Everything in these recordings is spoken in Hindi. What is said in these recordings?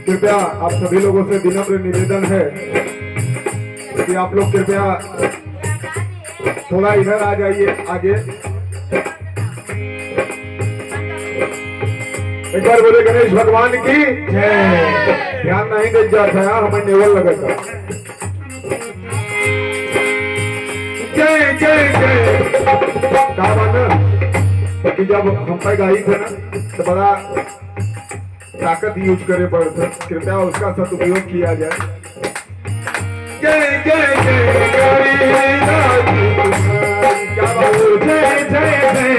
कृपया आप सभी लोगों से विनम्र निवेदन है कि आप लोग कृपया थोड़ा इधर आ जाइए आगे। एक बार बोले गणेश भगवान की जय। ध्यान नहीं दे जाता है, हमें नेवल लगेगा। जय जय जय। कहा माना कि जब हम पे गाई थे ना तो बड़ा ताकत यूज करे पड़ते, कृपया उसका सदुपयोग किया जाए। जय जय जय गणेश क्या बोलो, जय जय जय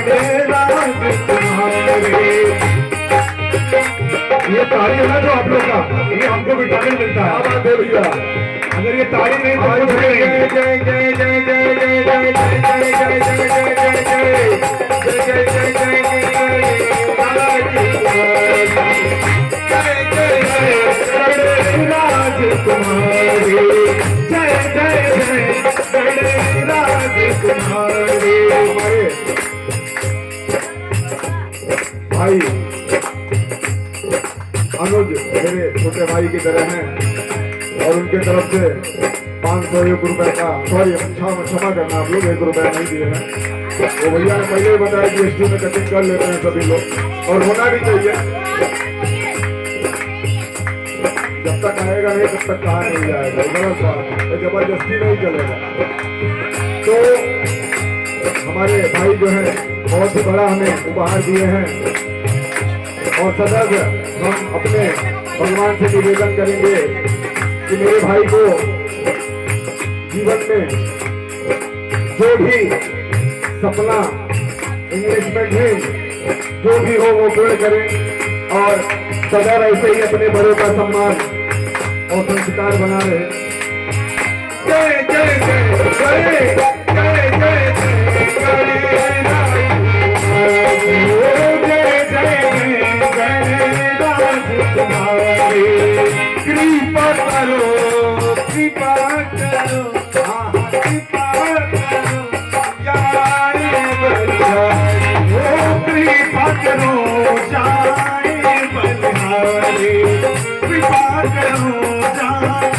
गणेश तुम्हारे। ये ताली है ना जो आप लोग का, ये हमको विटामिन मिलता है। क्या बात है भैया, अगर ये ताली नहीं तो कुछ नहीं। जय जय जय जय जय जय जय जय जय जय जय जय जय जय जय तुम्हारे। जय जय जय गणेश तुम्हारे। भाई अनुज मेरे छोटे भाई की तरह हैं और उनके तरफ से 501 रुपए का, सॉरी क्षमा करना, आप लोग 1 रुपया नहीं दिए हैं। वो भैया ने पहले ही बताया कि GST में कटिंग कर लेते हैं सभी लोग और होना भी चाहिए। जब तक आएगा नहीं तब तक कहा नहीं जाएगा, गलत बात है, जबरदस्ती नहीं चलेगा। तो हमारे भाई जो है बहुत ही बड़ा हमें उपहार दिए हैं और सदैव हम अपने भगवान से निवेदन करेंगे कि मेरे भाई को जीवन में जो भी सपना, इन्वेस्टमेंट है, जो भी हो वो पूर्ण करें और सदैव ऐसे ही अपने बड़ों का सम्मान और संस्कार बना रहे। जय जय जय जय जय जय कृपा करो, कृपा करो, कृपा करो, कृपा करो जाए बलिहारी, कृपा करो जाए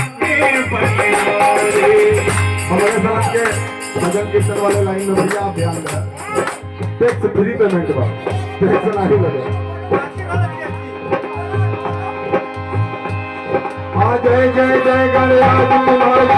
बलिहारी। हमारे समाज के भजन कीर्तन वाले लाइन में भैया आप ध्यान दें, टैक्स फ्री पेमेंट बा, टैक्स नहीं लगे। जय जय जय गणराज तुम्हारे